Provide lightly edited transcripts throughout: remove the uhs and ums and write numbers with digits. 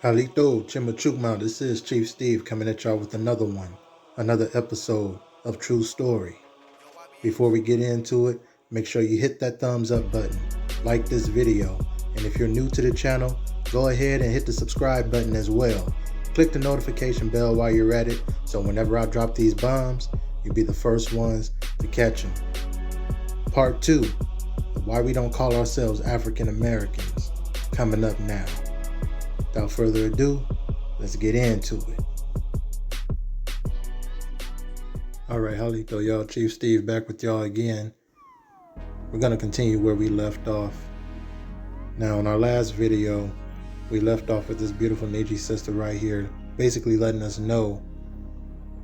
Halito Chimachukma, this is Chief Steve coming at y'all with another episode of True Story. Before we get into it, make sure you hit that thumbs up button, like this video, and if you're new to the channel, go ahead and hit the subscribe button as well. Click the notification bell while you're at it, so whenever I drop these bombs, you'll be the first ones to catch them. Part 2, why we don't call ourselves African Americans, coming up now. Without further ado, let's get into it. Alright, Halito, y'all, Chief Steve back with y'all again. We're going to continue where we left off. Now, in our last video, we left off with this beautiful Niji sister right here, basically letting us know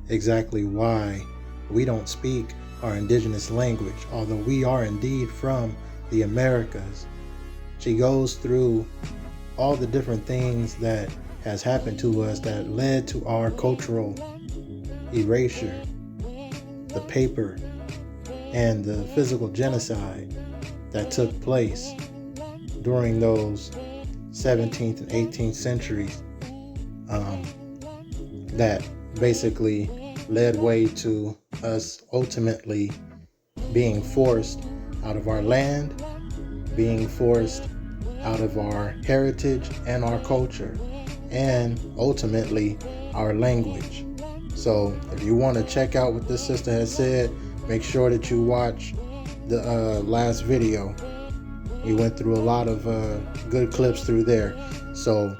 exactly why we don't speak our indigenous language, although we are indeed from the Americas. She goes through all the different things that has happened to us that led to our cultural erasure, the paper and the physical genocide that took place during those 17th and 18th centuries, that basically led way to us ultimately being forced out of our land, being forced out of our heritage and our culture, and ultimately our language. So if you want to check out what this sister has said, make sure that you watch the last video. We went through a lot of good clips through there. So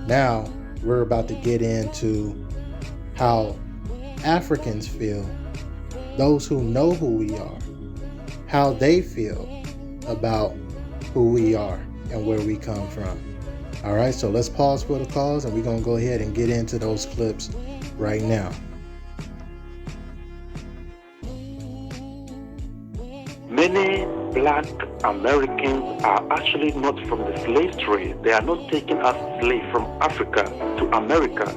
now we're about to get into how Africans feel, those who know who we are, how they feel about who we are and where we come from. All right, so let's pause for the cause, and we're going to go ahead and get into those clips right now. Many black Americans are actually not from the slave trade. They are not taken as slaves from Africa to America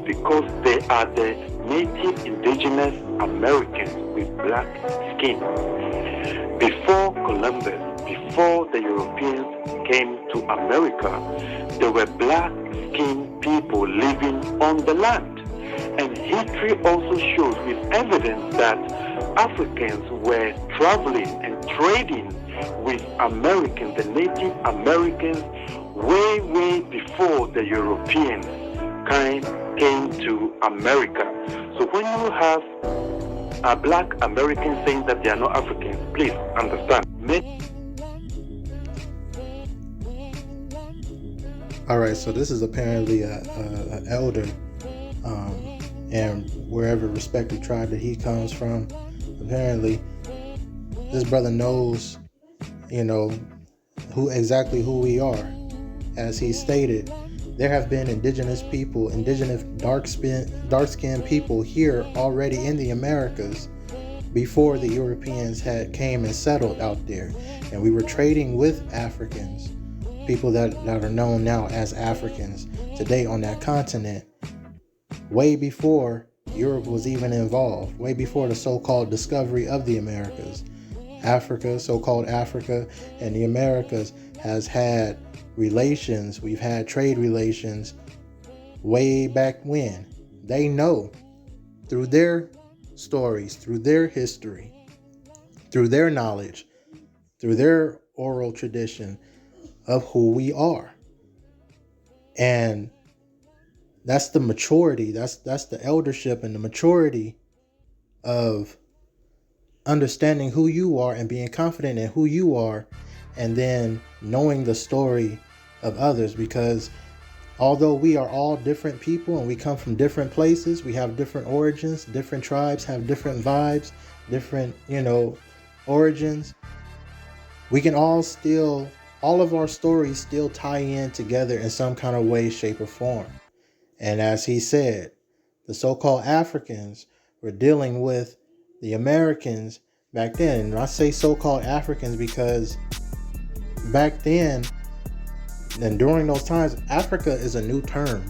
because they are the native indigenous Americans with black skin. Before Columbus, before the Europeans came to America, there were black-skinned people living on the land. And history also shows with evidence that Africans were traveling and trading with Americans, the Native Americans, way before the Europeans came to America. So when you have a black American saying that they are not Africans, please understand. All right, so this is apparently an elder, and wherever respective tribe that he comes from, apparently this brother knows, who we are. As he stated, there have been indigenous people, dark-skinned people here already in the Americas before the Europeans came and settled out there, and we were trading with Africans, people that are known now as Africans today on that continent, way before Europe was even involved, way before the so-called discovery of the Americas. Africa, so-called Africa, and the Americas has had relations. We've had trade relations way back when. They know through their stories, through their history, through their knowledge, through their oral tradition of who we are. And that's the maturity, that's the eldership and the maturity of understanding who you are and being confident in who you are, and then knowing the story of others. Because although we are all different people and we come from different places, we have different origins, different tribes have different vibes, different, origins, we can all of our stories still tie in together in some kind of way, shape, or form. And as he said, the so-called Africans were dealing with the Americans back then. And I say so-called Africans because back then and during those times, Africa is a new term.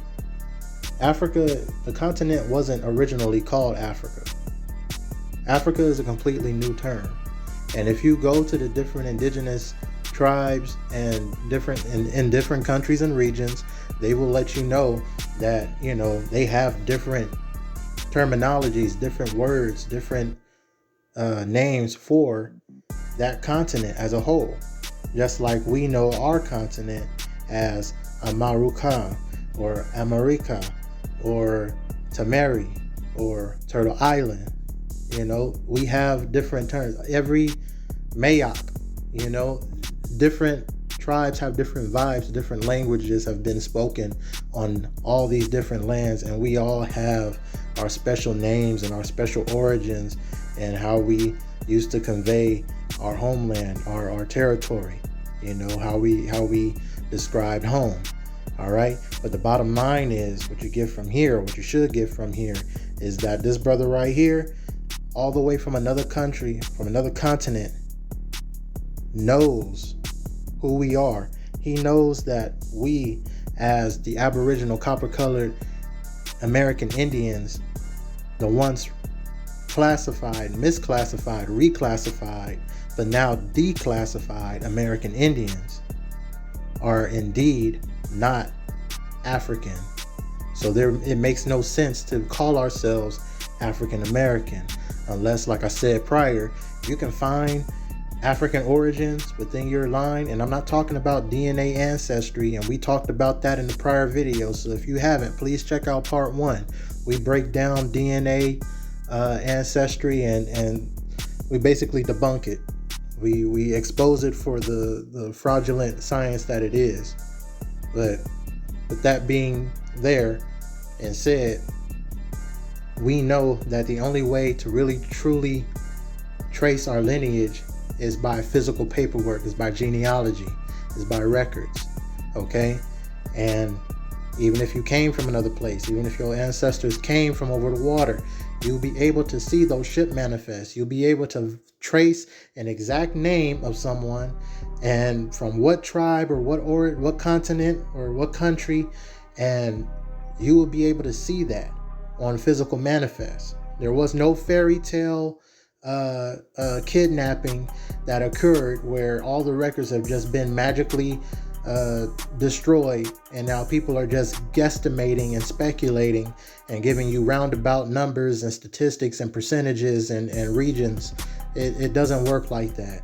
Africa, the continent, wasn't originally called Africa. Africa is a completely new term. And if you go to the different indigenous tribes and in different countries and regions, they will let you know that, you know, they have different terminologies, different words, different names for that continent as a whole. Just like we know our continent as Amaruka or America or Tamari or Turtle Island. You know, we have different terms. Every Mayak, you know, different tribes have different vibes, different languages have been spoken on all these different lands, and we all have our special names and our special origins and how we used to convey our homeland, our territory, you know, how we described home. All right. But the bottom line is, what you get from here, what you should get from here, is that this brother right here, all the way from another country, from another continent, knows who we are. He knows that we, as the Aboriginal copper-colored American Indians, the once classified, misclassified, reclassified, but now declassified American Indians, are indeed not African. So it makes no sense to call ourselves African American unless, like I said prior, you can find African origins within your line. And I'm not talking about DNA ancestry, and we talked about that in the prior video. So if you haven't, please check out part 1. We break down DNA ancestry and we basically debunk it. We expose it for the fraudulent science that it is. But with that being there and said, we know that the only way to really truly trace our lineage is by physical paperwork, is by genealogy, is by records. Okay? And even if you came from another place, even if your ancestors came from over the water, you'll be able to see those ship manifests. You'll be able to trace an exact name of someone and from what tribe or what continent or what country, and you will be able to see that on physical manifests. There was no fairy tale kidnapping that occurred where all the records have just been magically destroyed, and now people are just guesstimating and speculating and giving you roundabout numbers and statistics and percentages and regions. It doesn't work like that.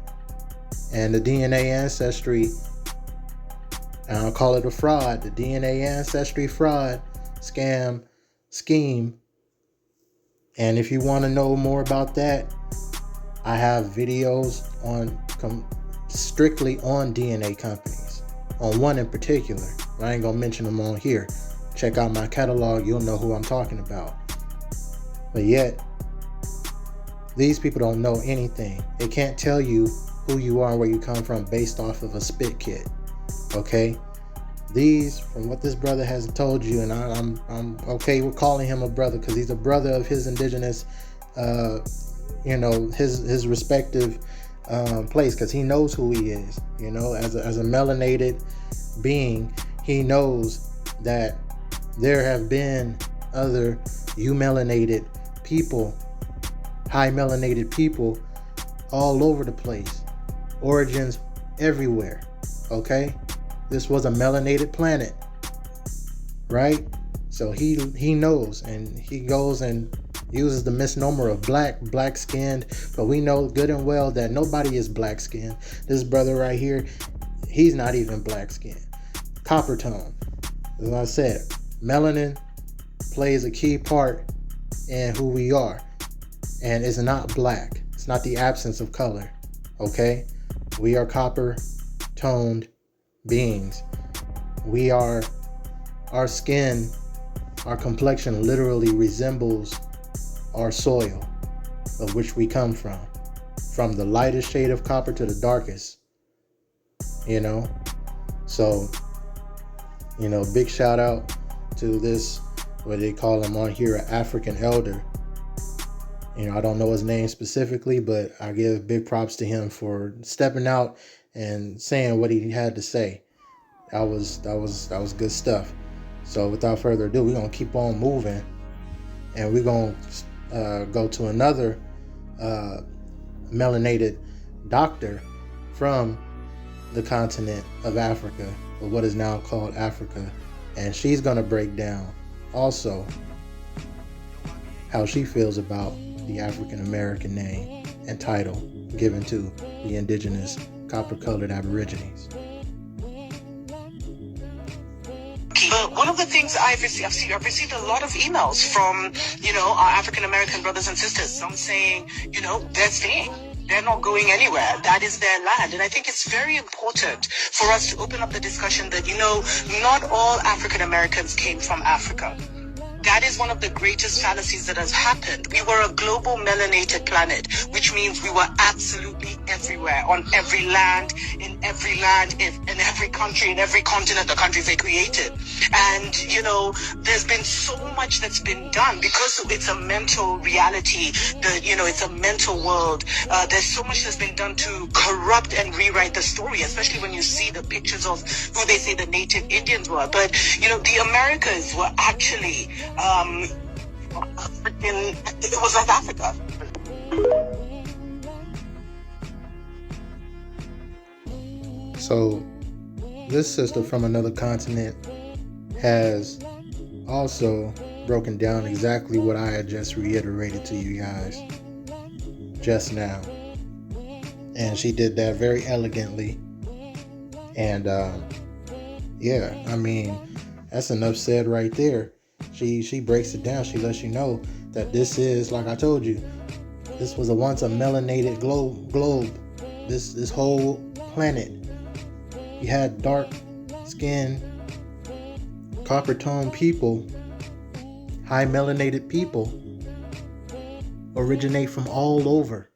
And the DNA ancestry, I'll call it a fraud, the DNA ancestry fraud, scam, scheme. And if you want to know more about that, I have videos on strictly on DNA companies, on one in particular. I ain't gonna mention them on here. Check out my catalog, you'll know who I'm talking about. But yet, these people don't know anything. They can't tell you who you are and where you come from based off of a spit kit. Okay? These, from what this brother has told you, and I'm okay with calling him a brother because he's a brother of his indigenous, his respective place, because he knows who he is. You know, as a melanated being, he knows that there have been other eumelanated people, high melanated people, all over the place, origins everywhere. Okay, this was a melanated planet, right? So he knows, and he goes and uses the misnomer of black skinned, but we know good and well that nobody is black skinned. This brother right here, he's not even black skinned. Coppertone, as I said, melanin plays a key part in who we are, and it's not black. It's not the absence of color. Okay, we are copper toned beings. We are, our skin, our complexion literally resembles our soil of which we come from the lightest shade of copper to the darkest, you know. So, you know, big shout out to this, what they call him on here, an African elder. You know, I don't know his name specifically, but I give big props to him for stepping out and saying what he had to say. That was good stuff. So without further ado, we're gonna keep on moving, and we're gonna go to another melanated doctor from the continent of Africa, or what is now called Africa. And she's going to break down also how she feels about the African American name and title given to the indigenous copper-colored Aborigines. One of the things I've received a lot of emails from, our African American brothers and sisters. Some saying, they're staying. They're not going anywhere. That is their land. And I think it's very important for us to open up the discussion that, not all African Americans came from Africa. That is one of the greatest fallacies that has happened. We were a global melanated planet, which means we were absolutely everywhere, on every land, in every country, in every continent the countries they created. And, there's been so much that's been done because it's a mental reality, it's a mental world. There's so much that's been done to corrupt and rewrite the story, especially when you see the pictures of who they say the native Indians were. But, the Americas were actually it was like Africa. So this sister from another continent has also broken down exactly what I had just reiterated to you guys just now. And she did that very elegantly. And that's enough said right there. She breaks it down. She lets you know that this is, like I told you, this was once a melanated globe. This whole planet. You had dark skinned, copper toned people, high melanated people originate from all over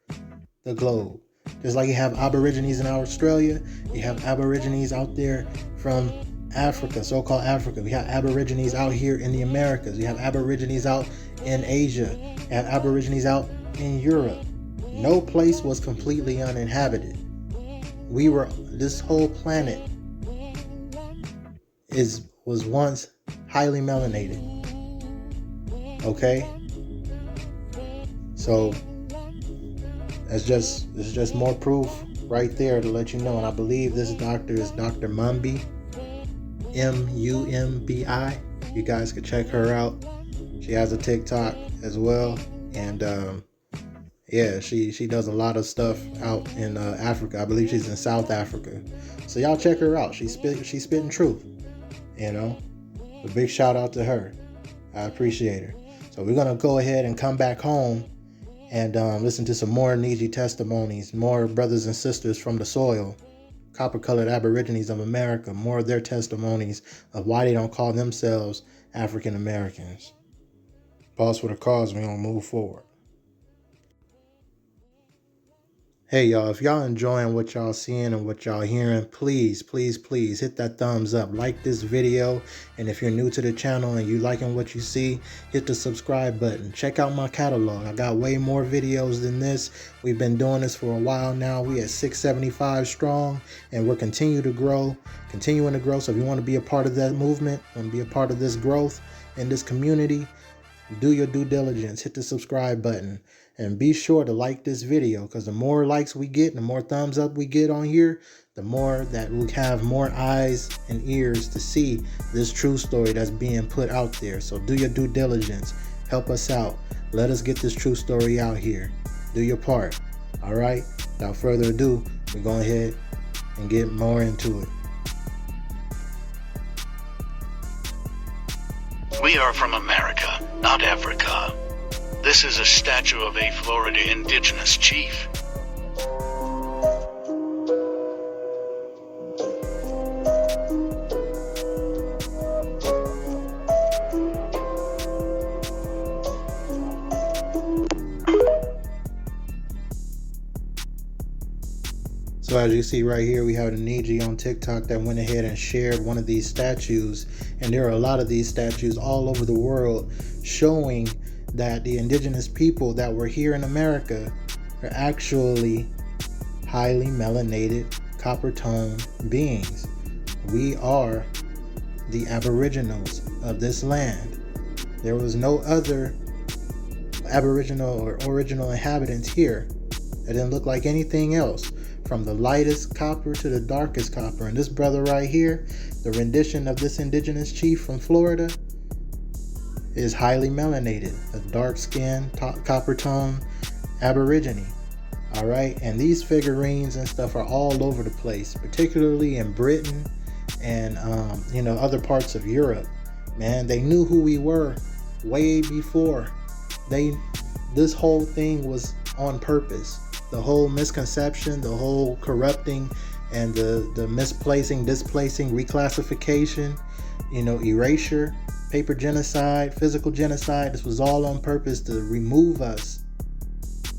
the globe. Just like you have Aborigines in Australia, you have Aborigines out there from Africa, so-called Africa. We have Aborigines out here in the Americas. We have Aborigines out in Asia. We have Aborigines out in Europe. No place was completely uninhabited. This whole planet was once highly melanated. Okay? So it's just more proof right there to let you know. And I believe this doctor is Dr. Mumbi. Mumbi. You guys could check her out. She has a TikTok as well, and she does a lot of stuff out in Africa. I believe she's in South Africa. So y'all check her out. She's spitting truth. A big shout out to her. I appreciate her. So we're gonna go ahead and come back home and listen to some more Niji testimonies, more brothers and sisters from the soil. Copper-colored Aborigines of America, more of their testimonies of why they don't call themselves African Americans. Pause for the cause, we're going to move forward. Hey y'all, if y'all enjoying what y'all seeing and what y'all hearing, please hit that thumbs up, like this video, and if you're new to the channel and you liking what you see, hit the subscribe button. Check out my catalog. I got way more videos than this. We've been doing this for a while now. We at 675 strong, and we're continuing to grow. So if you want to be a part of that movement, want to be a part of this growth in this community, do your due diligence, hit the subscribe button. And be sure to like this video, because the more likes we get, the more thumbs up we get on here, the more that we have more eyes and ears to see this true story that's being put out there. So do your due diligence. Help us out. Let us get this true story out here. Do your part. All right? Without further ado, we're going ahead and get more into it. We are from America, not Africa. This is a statue of a Florida indigenous chief. So as you see right here, we have the Niji on TikTok that went ahead and shared one of these statues. And there are a lot of these statues all over the world showing that the indigenous people that were here in America are actually highly melanated, copper-toned beings. We are the Aboriginals of this land. There was no other Aboriginal or original inhabitants here. It didn't look like anything else. from the lightest copper to the darkest copper. And this brother right here, the rendition of this indigenous chief from Florida, is highly melanated, a dark-skinned, Coppertone Aborigine. All right, and these figurines and stuff are all over the place, particularly in Britain and other parts of Europe. Man, they knew who we were way before this whole thing was on purpose. The whole misconception, the whole corrupting, and the misplacing, displacing, reclassification, erasure, paper genocide, physical genocide. This was all on purpose to remove us,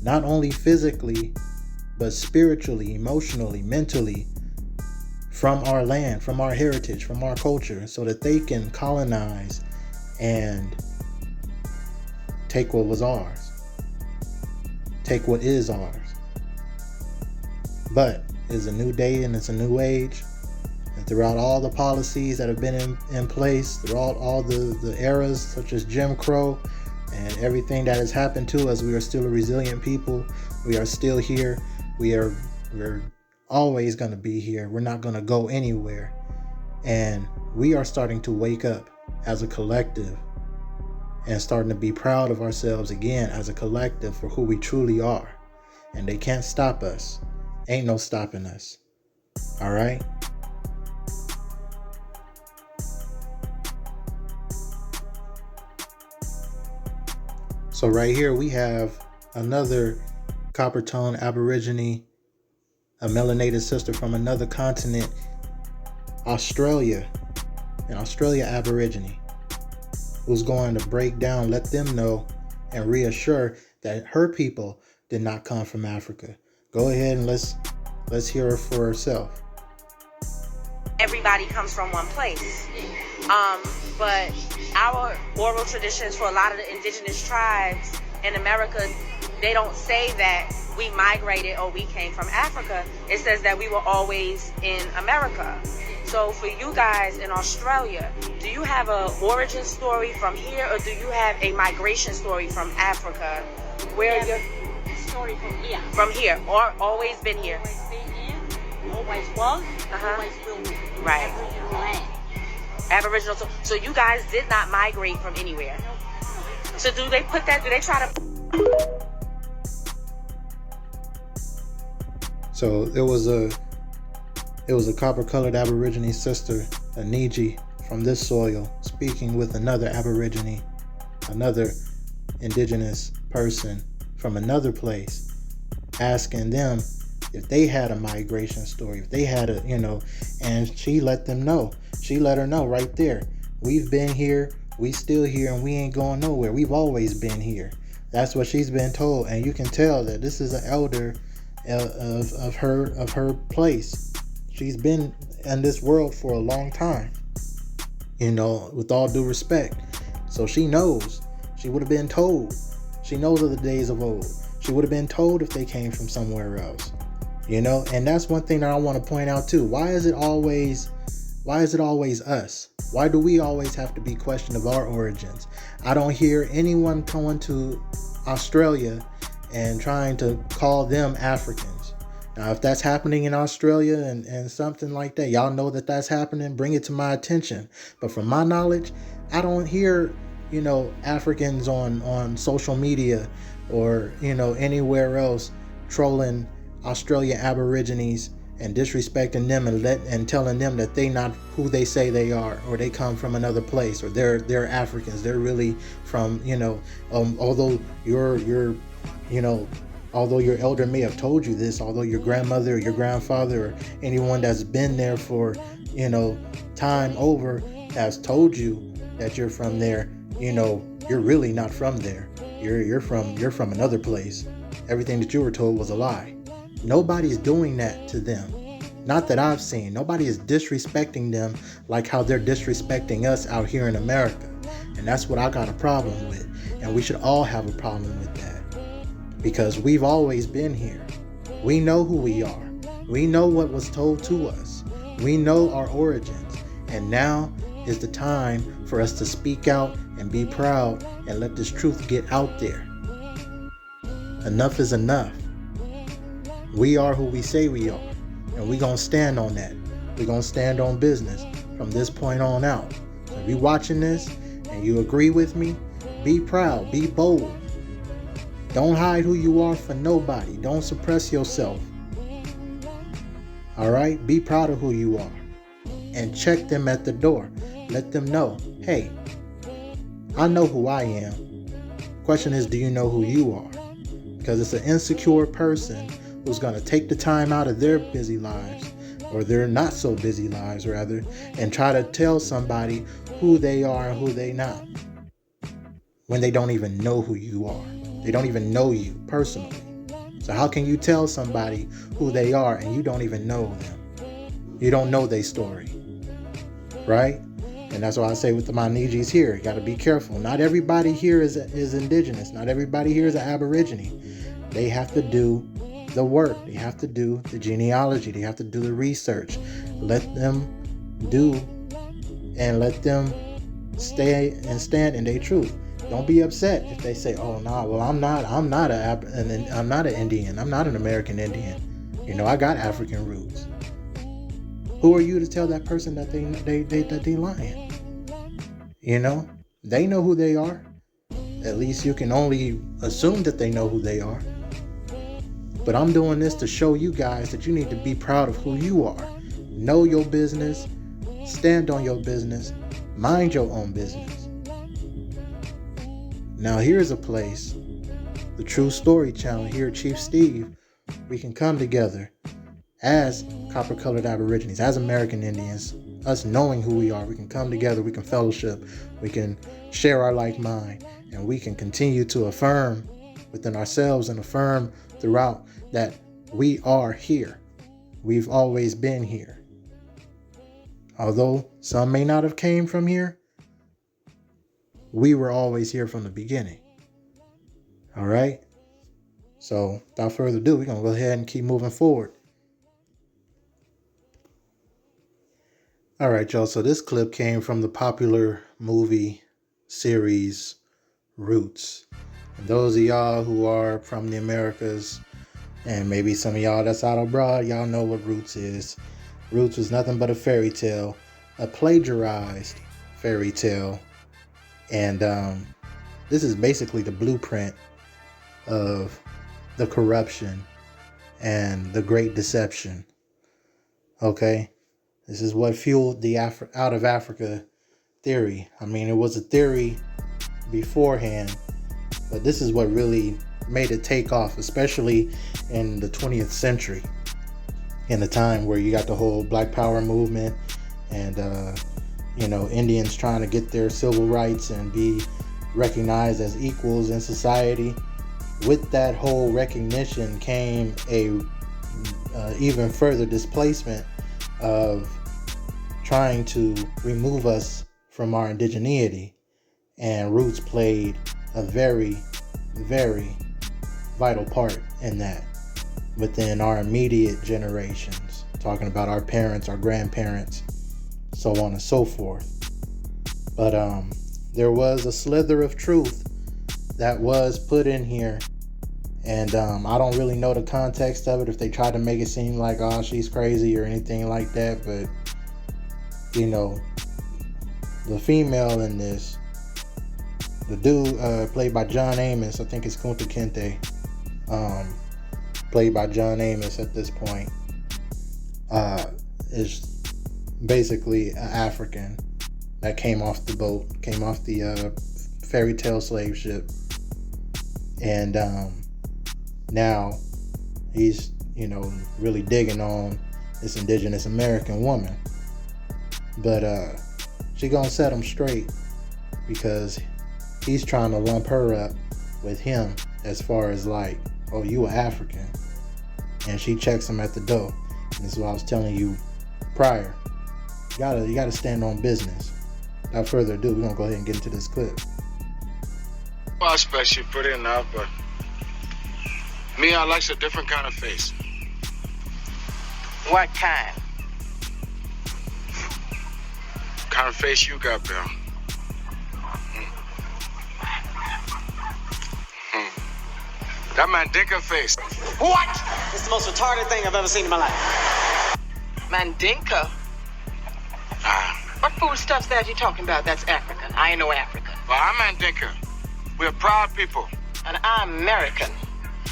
not only physically, but spiritually, emotionally, mentally, from our land, from our heritage, from our culture, so that they can colonize and take what was ours, take what is ours. But it's a new day and it's a new age. And throughout all the policies that have been in place, throughout all the eras such as Jim Crow and everything that has happened to us, we are still a resilient people. We are still here. We're always going to be here. We're not going to go anywhere. And we are starting to wake up as a collective and starting to be proud of ourselves again as a collective for who we truly are. And they can't stop us. Ain't no stopping us. All right? So right here we have another Coppertone Aborigine, a melanated sister from another continent, Australia, an Australia Aborigine, who's going to break down, let them know, and reassure that her people did not come from Africa. Go ahead and let's hear her for herself. Everybody comes from one place. But our oral traditions for a lot of the indigenous tribes in America, they don't say that we migrated or we came from Africa. It says that we were always in America. So for you guys in Australia, do you have a origin story from here, or do you have a migration story from Africa? Where you're story from here. From here, or always been here? Always been here, always was, always will be. Right. Aboriginal land. Aboriginal. So you guys did not migrate from anywhere. So do they try to? So it was a copper-colored Aborigine sister, a Niji, from this soil, speaking with another Aborigine, another indigenous person from another place, asking them if they had a migration story, if they had and she let them know. She let her know right there. We've been here, we still here, and we ain't going nowhere. We've always been here. That's what she's been told, and you can tell that this is an elder of her place. She's been in this world for a long time, with all due respect. So she knows. She would have been told. She knows of the days of old. She would have been told if they came from somewhere else. And that's one thing that I want to point out too. Why is it always us? Why do we always have to be questioned of our origins? I don't hear anyone going to Australia and trying to call them Africans. Now, if that's happening in Australia and something like that, y'all know that that's happening, bring it to my attention. But from my knowledge, I don't hear, Africans on social media or, anywhere else trolling Australian Aborigines and disrespecting them and telling them that they not who they say they are, or they come from another place, or they're Africans. They're really from, although although your elder may have told you this, although your grandmother or your grandfather or anyone that's been there for, time over has told you that you're from there, you're really not from there. You're from another place. Everything that you were told was a lie. Nobody's doing that to them. Not that I've seen. Nobody is disrespecting them like how they're disrespecting us out here in America. And that's what I got a problem with. And we should all have a problem with that. Because we've always been here. We know who we are. We know what was told to us. We know our origins. And now is the time for us to speak out and be proud and let this truth get out there. Enough is enough. We are who we say we are. And we're going to stand on that. We're going to stand on business from this point on out. So if you're watching this and you agree with me, be proud, be bold. Don't hide who you are for nobody. Don't suppress yourself. All right? Be proud of who you are. And check them at the door. Let them know, hey, I know who I am. Question is, do you know who you are? Because it's an insecure person who's going to take the time out of their busy lives, or their not so busy lives rather, and try to tell somebody who they are and who they not, when they don't even know who you are. They don't even know you personally. So how can you tell somebody who they are and you don't even know them? You don't know their story, right? And that's why I say with the Manijis here, you got to be careful. Not everybody here is indigenous. Not everybody here is an Aborigine. They have to do the work. They have to do the genealogy. They have to do the research. Let them do and let them stay and stand in their truth. Don't be upset if they say, "Oh no, well I'm not an Indian. I'm not an American Indian. You know, I got African roots." Who are you to tell that person that they lying? You know, they know who they are. At least you can only assume that they know who they are. But I'm doing this to show you guys that you need to be proud of who you are. Know your business, stand on your business, mind your own business. Now here's a place, the True Story Channel here, Chief Steve, we can come together as copper-colored Aborigines, as American Indians, us knowing who we are. We can come together, we can fellowship, we can share our like mind, and we can continue to affirm within ourselves and affirm throughout that we are here. We've always been here. Although some may not have came from here, we were always here from the beginning. All right? So without further ado, we're going to go ahead and keep moving forward. All right, y'all. So this clip came from the popular movie series Roots. And those of y'all who are from the Americas, and maybe some of y'all that's out abroad, y'all know what Roots is. Roots was nothing but a fairy tale, a plagiarized fairy tale. And this is basically the blueprint of the corruption and the Great Deception. Okay? This is what fueled the out of Africa theory. I mean, it was a theory beforehand, but this is what really made it take off, especially in the 20th century, in the time where you got the whole Black Power movement and, Indians trying to get their civil rights and be recognized as equals in society. With that whole recognition came a even further displacement of trying to remove us from our indigeneity, and Roots played a very, very vital part in that within our immediate generations, talking about our parents, our grandparents, so on and so forth. But there was a slither of truth that was put in here, and I don't really know the context of it, if they tried to make it seem like, oh, she's crazy or anything like that. But the female in this, the dude played by John Amos, I think it's Kunta Kinte, played by John Amos at this point, is basically an African that came off the boat, came off the fairy tale slave ship, and now he's really digging on this Indigenous American woman. But she gonna set him straight, because he's trying to lump her up with him as far as like, oh, you an African. And she checks him at the door. And this is what I was telling you prior. You gotta stand on business. Without further ado, we're gonna go ahead and get into this clip. Well, I expect you put in now, but me, I likes a different kind of face. What kind? Kind of face you got, Bill. That man dick a face. What? It's the most retarded thing I've ever seen in my life. Mandinka? What foodstuffs that you talking about that's African? I ain't no African. Well, I'm Mandinka. We're proud people. And I'm American.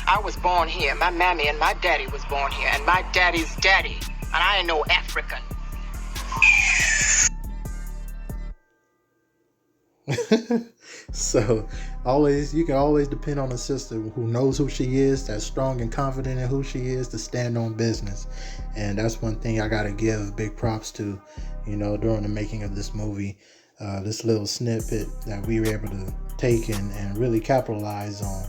I was born here. My mammy and my daddy was born here. And my daddy's daddy. And I ain't no African. So you can always depend on a sister who knows who she is, that's strong and confident in who she is, to stand on business. And that's one thing I gotta give big props to, during the making of this movie. This little snippet that we were able to take and really capitalize on.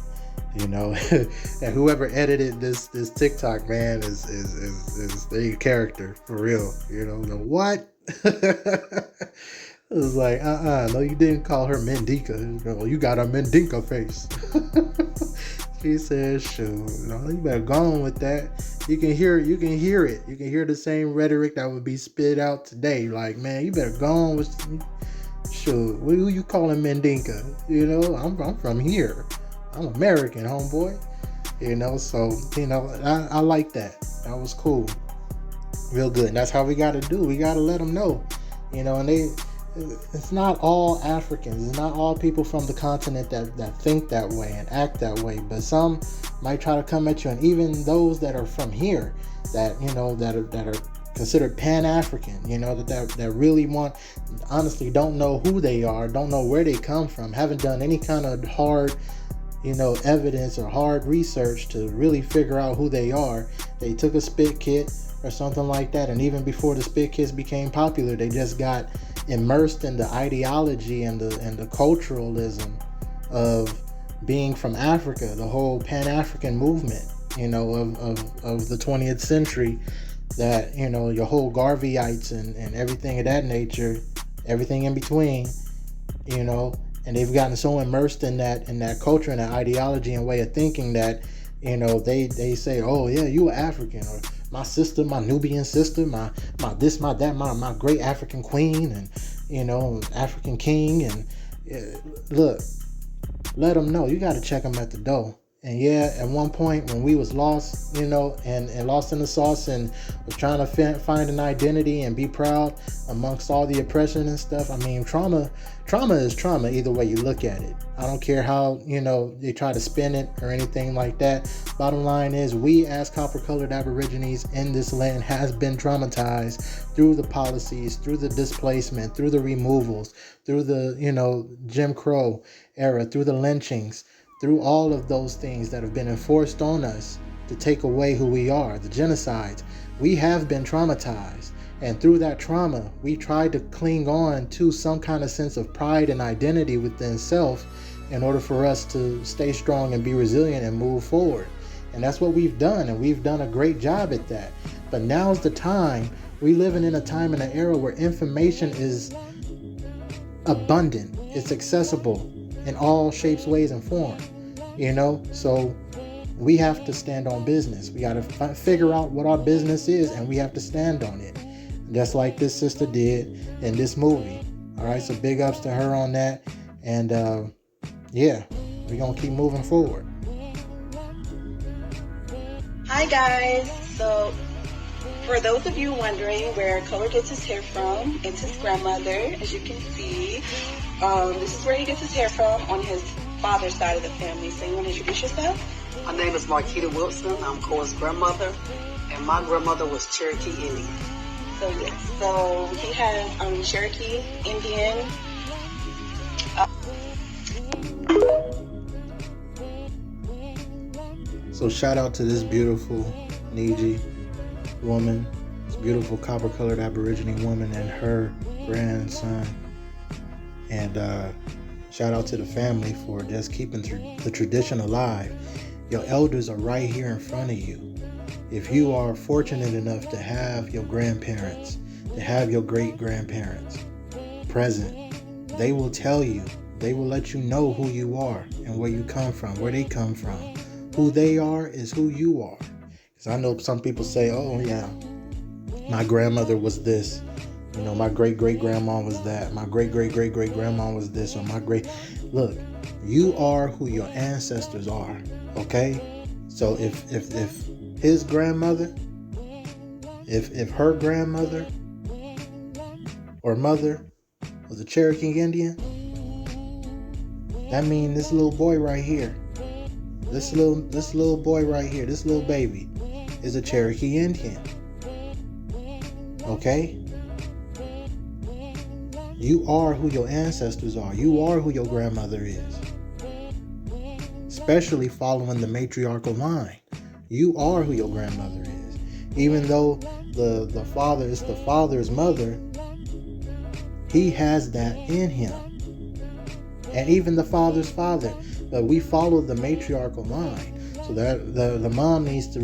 And whoever edited this TikTok, man, is a character for real. What? It was like, no, you didn't call her Mendika. You got a Mendika face. She said, shoot, you better go on with that. You can hear it. You can hear the same rhetoric that would be spit out today. Like, man, you better go on with, shoot, who you calling Mendika? I'm from here. I'm American, homeboy. So, I like that. That was cool. Real good. And that's how we got to do. We got to let them know, and it's not all Africans. It's not all people from the continent that think that way and act that way. But some might try to come at you. And even those that are from here that are considered Pan-African, that really honestly don't know who they are, don't know where they come from, haven't done any kind of hard, evidence or hard research to really figure out who they are. They took a spit kit or something like that. And even before the spit kits became popular, they just got immersed in the ideology and the culturalism of being from Africa, the whole Pan-African movement, of the 20th century, that, your whole Garveyites and everything of that nature, everything in between, and they've gotten so immersed in that culture and that ideology and way of thinking that, they say, oh yeah, you are African, or my sister, my Nubian sister, my this, my that, my great African queen, and African king, and look, let them know. You got to check them at the door. And yeah, at one point when we was lost, and lost in the sauce and was trying to find an identity and be proud amongst all the oppression and stuff. I mean, trauma is trauma either way you look at it. I don't care how, they try to spin it or anything like that. Bottom line is, we as copper-colored Aborigines in this land has been traumatized through the policies, through the displacement, through the removals, through the, Jim Crow era, through the lynchings, through all of those things that have been enforced on us to take away who we are, the genocides. We have been traumatized. And through that trauma, we tried to cling on to some kind of sense of pride and identity within self in order for us to stay strong and be resilient and move forward. And that's what we've done, and we've done a great job at that. But now's the time. We living in a time and an era where information is abundant. It's accessible in all shapes, ways, and forms. So we have to stand on business. We got to figure out what our business is, and we have to stand on it, just like this sister did in this movie. All right, so big ups to her on that. And yeah, we're gonna keep moving forward. Hi guys. So for those of you wondering where Color gets his hair from, it's his grandmother. As you can see, this is where he gets his hair from on his father's side of the family. So you want to introduce yourself? My name is Marquita Wilson. I'm Cora's grandmother, and my grandmother was Cherokee Indian. So yes, so he has Cherokee Indian. So shout out to this beautiful Niji woman, this beautiful copper-colored Aborigine woman and her grandson. And shout out to the family for just keeping the tradition alive. Your elders are right here in front of you. If you are fortunate enough to have your grandparents, to have your great-grandparents present, they will tell you, they will let you know who you are and where you come from, where they come from. Who they are is who you are. Because I know some people say, oh yeah, my grandmother was this. My great-great-grandma was that. My great-great-great-great-grandma was this. Or Look, you are who your ancestors are. Okay? So if his grandmother, if her grandmother or mother was a Cherokee Indian, that means this little boy right here, this little boy right here, this little baby is a Cherokee Indian. Okay? You are who your ancestors are. You are who your grandmother is. Especially following the matriarchal line. You are who your grandmother is. Even though the father is the father's mother, he has that in him. And even the father's father. But we follow the matriarchal line. So that the mom needs to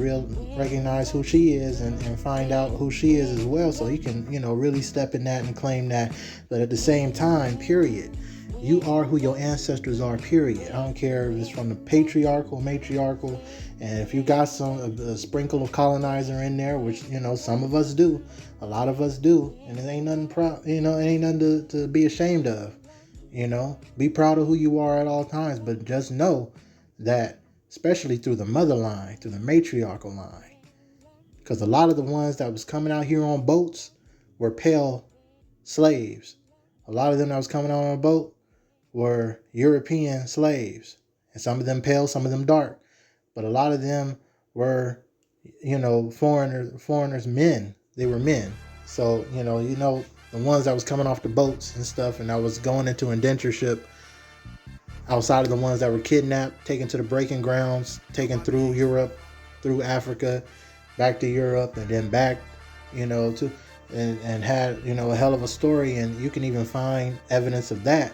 recognize who she is and find out who she is as well. So he can, really step in that and claim that. But at the same time, period, you are who your ancestors are, period. I don't care if it's from the patriarchal, matriarchal, and if you got a sprinkle of colonizer in there, which, some of us do, a lot of us do, and it ain't nothing it ain't nothing to be ashamed of. Be proud of who you are at all times, but just know that, especially through the mother line, through the matriarchal line, because a lot of the ones that was coming out here on boats were pale slaves. A lot of them that was coming out on a boat were European slaves, and some of them pale, some of them dark, but a lot of them were, foreigners, men. They were men. So, the ones that was coming off the boats and stuff, and that was going into indentureship, outside of the ones that were kidnapped, taken to the breaking grounds, taken through Europe, through Africa, back to Europe, and then back, to and had, a hell of a story, and you can even find evidence of that.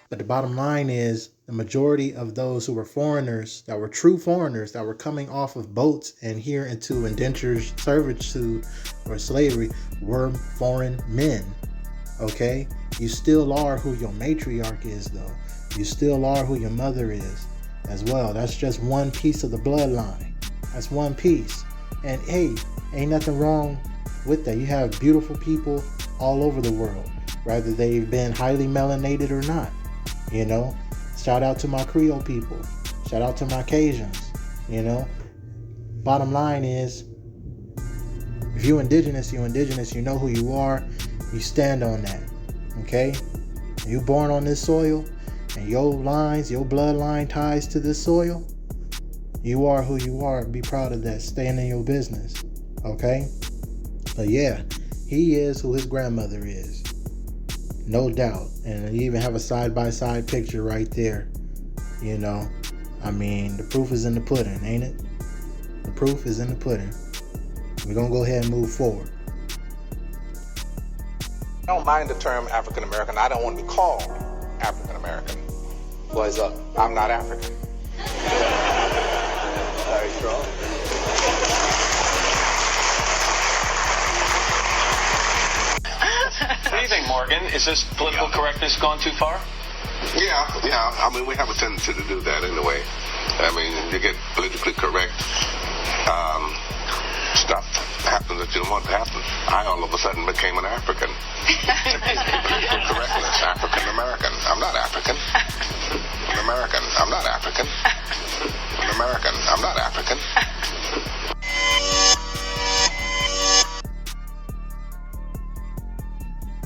But the bottom line is, the majority of those who were foreigners, that were true foreigners, that were coming off of boats and here into indentured servitude or slavery, were foreign men. Okay? You still are who your matriarch is, though. You still are who your mother is as well. That's just one piece of the bloodline. That's one piece. And hey, ain't nothing wrong with that. You have beautiful people all over the world, whether they've been highly melanated or not. Shout out to my Creole people. Shout out to my Cajuns. Bottom line is, if you're indigenous, you know who you are. You stand on that. Okay? You born on this soil, and your bloodline ties to this soil, you are who you are. Be proud of that. Staying in your business. Okay? But yeah, he is who his grandmother is. No doubt. And you even have a side-by-side picture right there. The proof is in the pudding, ain't it? The proof is in the pudding. We're going to go ahead and move forward. I don't mind the term African American. I don't want to be called African American because I'm not African. Very strong. What do you think, Morgan? Is this political correctness gone too far? Yeah. I mean, we have a tendency to do that anyway. I mean, you get politically correct. Stuff happens that you don't want to happen. I all of a sudden became an African. Political correctness, African American. I'm not African. An American. I'm not African. An American. I'm not African.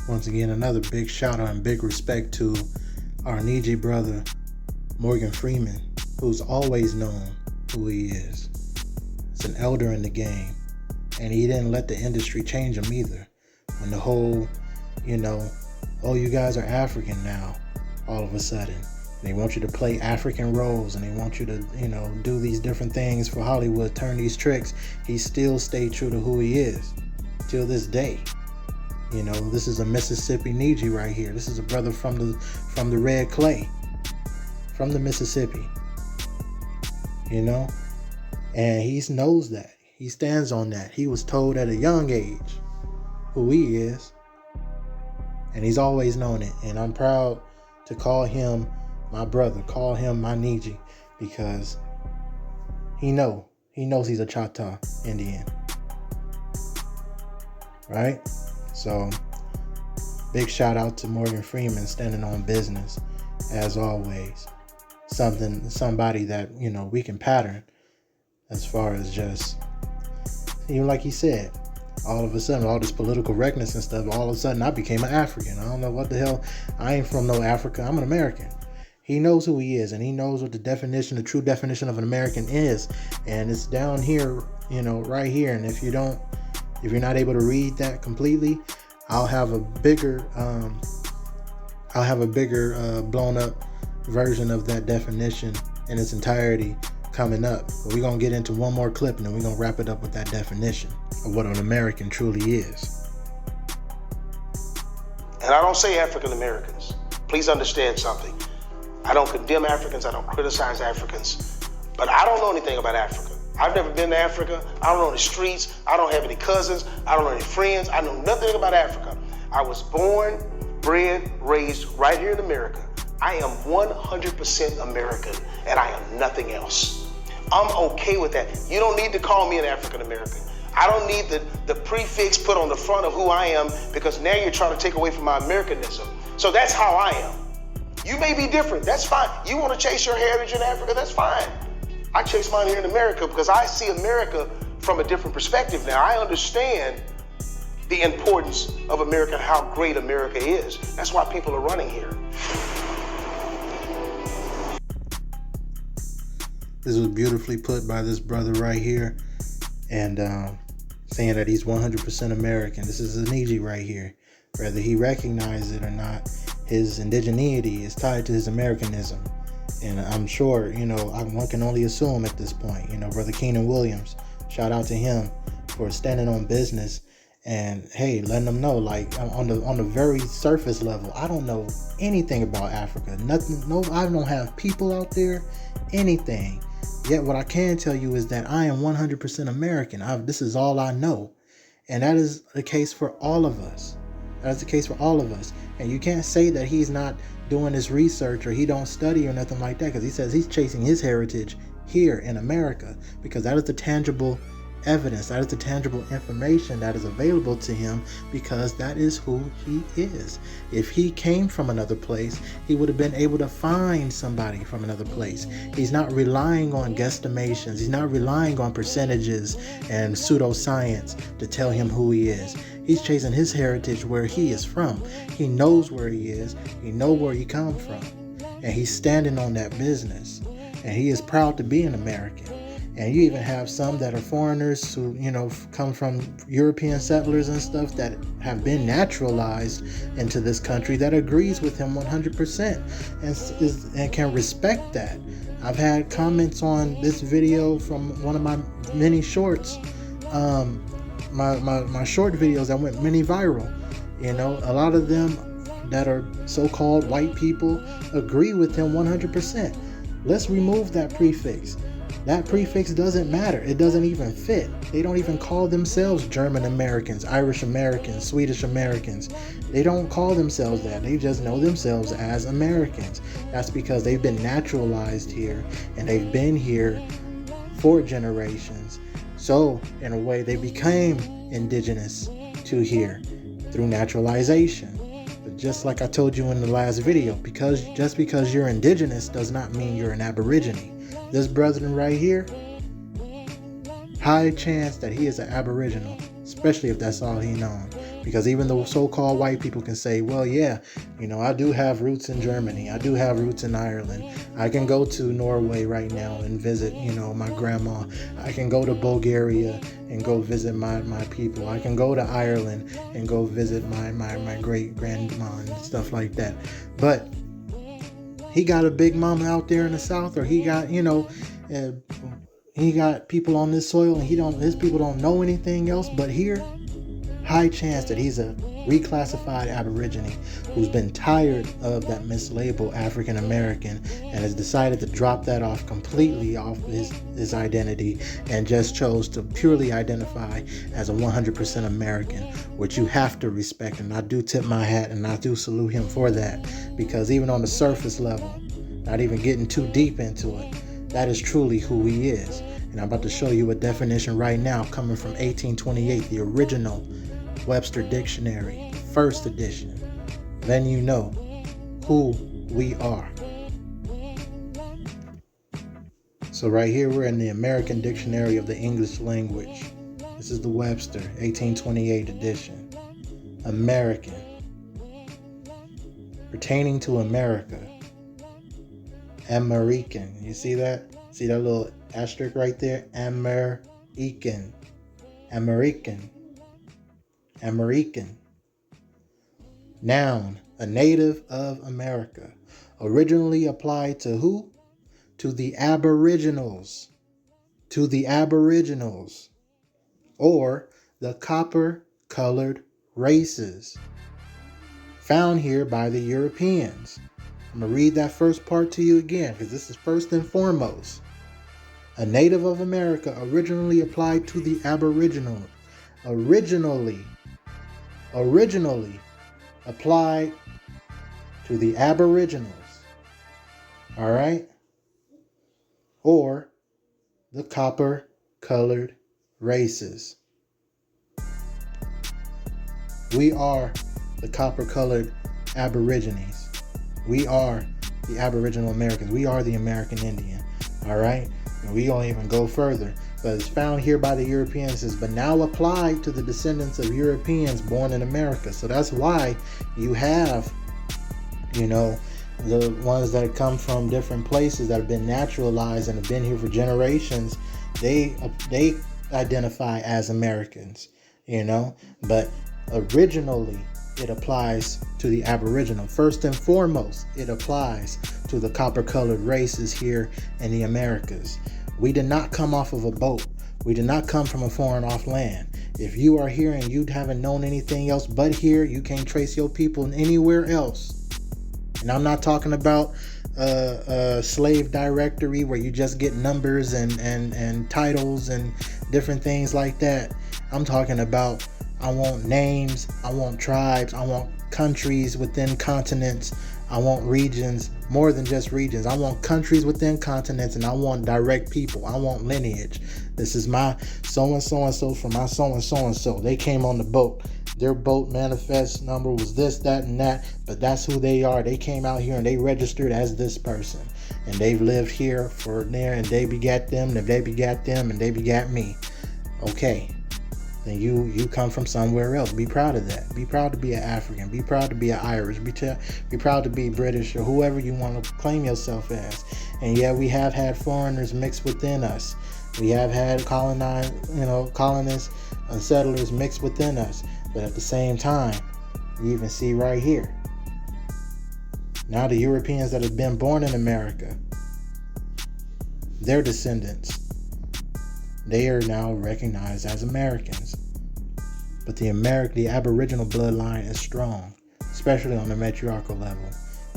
Once again, another big shout out and big respect to our Niji brother, Morgan Freeman, who's always known who he is. He's an elder in the game, and he didn't let the industry change him either. When the whole, oh, you guys are African now, all of a sudden. And they want you to play African roles, and they want you to, do these different things for Hollywood, turn these tricks. He still stayed true to who he is till this day. This is a Mississippi Niji right here. This is a brother from the red clay, from the Mississippi. And he knows that. He stands on that. He was told at a young age who he is, and he's always known it. And I'm proud to call him my brother, call him my Niji, because he knows he's a Choctaw Indian, right? So, big shout out to Morgan Freeman, standing on business, as always. Somebody that, we can pattern as far as just, like he said, all of a sudden, all this political correctness and stuff, all of a sudden I became an African. I don't know what the hell. I ain't from no Africa. I'm an American. He knows who he is, and he knows what the true definition of an American is. And it's down here, right here. And if you're not able to read that completely, I'll have a bigger blown up version of that definition in its entirety coming up. But we're going to get into one more clip, and then we're going to wrap it up with that definition of what an American truly is. And I don't say African Americans. Please understand something. I don't condemn Africans. I don't criticize Africans. But I don't know anything about Africa. I've never been to Africa. I don't know the streets. I don't have any cousins. I don't know any friends. I know nothing about Africa. I was born, bred, raised right here in America. I am 100% American, and I am nothing else. I'm okay with that. You don't need to call me an African American. I don't need the prefix put on the front of who I am, because now you're trying to take away from my Americanism. So that's how I am. You may be different. That's fine. You want to chase your heritage in Africa? That's fine. I chase mine here in America because I see America from a different perspective now. I understand the importance of America and how great America is. That's why people are running here. This was beautifully put by this brother right here, and saying that he's 100% American. This is Aniji right here. Whether he recognizes it or not, his indigeneity is tied to his Americanism. And I'm sure, one can only assume at this point, Brother Keenan Williams, shout out to him for standing on business and, hey, letting them know, like, on the very surface level, I don't know anything about Africa. Nothing, no, I don't have people out there, anything. Yet what I can tell you is that I am 100% American. This is all I know. And that is the case for all of us. That is the case for all of us. And you can't say that he's not doing this research or he don't study or nothing like that, because he says he's chasing his heritage here in America, because that is the tangible evidence, that is the tangible information that is available to him, because that is who he is. If he came from another place, he would have been able to find somebody from another place. He's not relying on guesstimations. He's not relying on percentages and pseudoscience to tell him who he is. He's chasing his heritage where he is from. He knows where he is. He knows where he come from. And he's standing on that business. And he is proud to be an American. And you even have some that are foreigners who, come from European settlers and stuff that have been naturalized into this country that agrees with him 100% and can respect that. I've had comments on this video from one of my many shorts, my short videos that went mini viral. A lot of them that are so-called white people agree with him 100%. Let's remove that prefix. That prefix doesn't matter. It doesn't even fit. They don't even call themselves German Americans, Irish Americans, Swedish Americans. They don't call themselves that. They just know themselves as Americans. That's because they've been naturalized here and they've been here for generations. So, in a way, they became indigenous to here through naturalization. But just like I told you in the last video, just because you're indigenous does not mean you're an Aborigine. This brother right here, high chance that he is an Aboriginal, especially if that's all he knows. Because even the so-called white people can say, well, yeah, I do have roots in Germany. I do have roots in Ireland. I can go to Norway right now and visit, my grandma. I can go to Bulgaria and go visit my people. I can go to Ireland and go visit my great-grandma and stuff like that. But he got a big mama out there in the South, or he got, he got people on this soil and his people don't know anything else. But here, high chance that he's a reclassified Aborigine who's been tired of that mislabel African American and has decided to drop that off completely off his identity and just chose to purely identify as a 100% American, which you have to respect. And I do tip my hat and I do salute him for that, because even on the surface level, not even getting too deep into it, that is truly who he is. And I'm about to show you a definition right now coming from 1828, the original Webster Dictionary, first edition. Then you know who we are. So right here, we're in the American Dictionary of the English Language. This is the Webster, 1828 edition. American. Pertaining to America. American. You see that? See that little asterisk right there? American. American. American. Noun, a native of America. Originally applied to who? To the Aboriginals. To the Aboriginals. Or the copper-colored races. Found here by the Europeans. I'm going to read that first part to you again, because this is first and foremost. A native of America originally applied to the Aboriginal. Originally applied to the Aboriginals. All right? Or the copper-colored races. We are the copper-colored Aborigines. We are the Aboriginal Americans. We are the American Indian. All right? And we don't even go further. But it's found here by the Europeans, but now applied to the descendants of Europeans born in America. So that's why you have, the ones that come from different places that have been naturalized and have been here for generations, they identify as Americans, but originally it applies to the Aboriginal. First and foremost, it applies to the copper-colored races here in the Americas. We did not come off of a boat. We did not come from a foreign off land. If you are here and you haven't known anything else but here, you can't trace your people anywhere else. And I'm not talking about a slave directory where you just get numbers and titles and different things like that. I'm talking about, I want names, I want tribes, I want countries within continents, I want regions, more than just regions. I want countries within continents, and I want direct people. I want lineage. This is my so-and-so from my so-and-so. They came on the boat. Their boat manifest number was this, that, and that, but that's who they are. They came out here and they registered as this person. And they've lived here for there, and they begat them, and they begat them, and they begat me. Okay. Then you come from somewhere else. Be proud of that. Be proud to be an African. Be proud to be an Irish. Be proud to be British or whoever you want to claim yourself as. And yeah, we have had foreigners mixed within us. We have had colonists and settlers mixed within us. But at the same time, you even see right here. Now the Europeans that have been born in America, their descendants, they are now recognized as Americans. But the Aboriginal bloodline is strong, especially on the matriarchal level.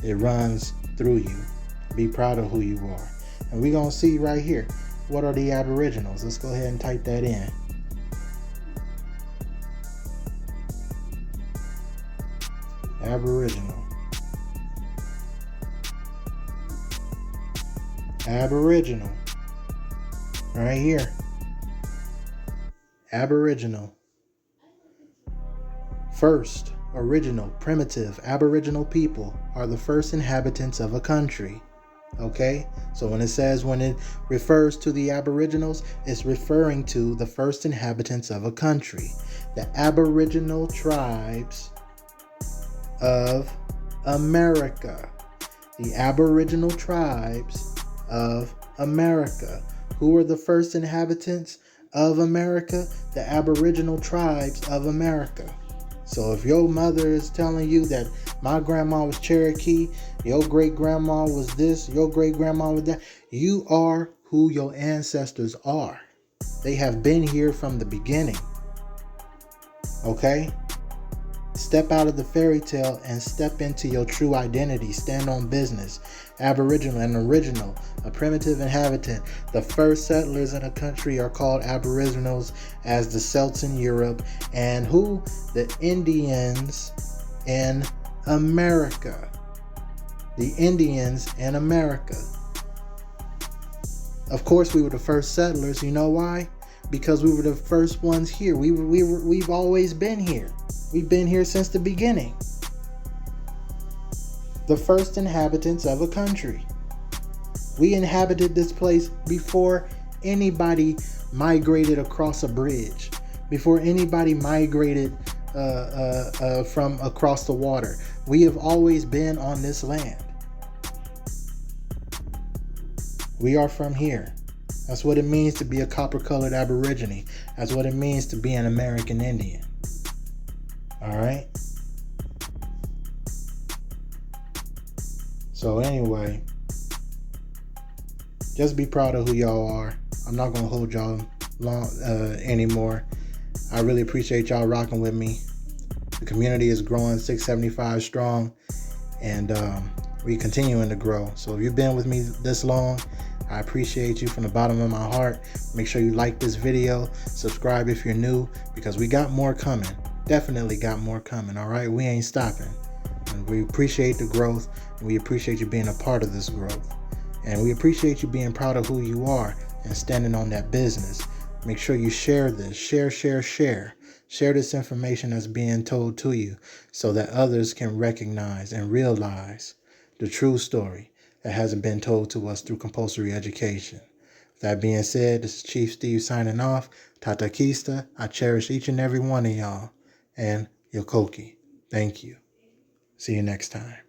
It runs through you. Be proud of who you are. And we're going to see right here, what are the Aboriginals? Let's go ahead and type that in. Aboriginal. Right here. Aboriginal. First, original, primitive, Aboriginal people are the first inhabitants of a country. Okay? So when it refers to the Aboriginals, it's referring to the first inhabitants of a country. The Aboriginal tribes of America. The Aboriginal tribes of America. Who are the first inhabitants of America? The Aboriginal tribes of America. So if your mother is telling you that my grandma was Cherokee, your great grandma was this, your great grandma was that, you are who your ancestors are. They have been here from the beginning. Okay? Step out of the fairy tale and step into your true identity. Stand on business. Aboriginal and original, a primitive inhabitant. The first settlers in a country are called Aboriginals, as the Celts in Europe, and who? The Indians in America. The Indians in America. Of course, we were the first settlers. You know why? Because we were the first ones here. We've always been here. We've been here since the beginning. The first inhabitants of a country. We inhabited this place before anybody migrated across a bridge, before anybody migrated from across the water. We have always been on this land. We are from here. That's what it means to be a copper-colored Aborigine. That's what it means to be an American Indian. All right? So anyway, just be proud of who y'all are. I'm not going to hold y'all long anymore. I really appreciate y'all rocking with me. The community is growing 675 strong, and we continuing to grow. So if you've been with me this long, I appreciate you from the bottom of my heart. Make sure you like this video, subscribe if you're new, because we got more coming. Definitely got more coming, all right? We ain't stopping. And we appreciate the growth, and we appreciate you being a part of this growth. And we appreciate you being proud of who you are and standing on that business. Make sure you share this. Share. Share this information that's being told to you so that others can recognize and realize the true story that hasn't been told to us through compulsory education. That being said, this is Chief Steve signing off. Tata Kista. I cherish each and every one of y'all. And Yokoki. Thank you. See you next time.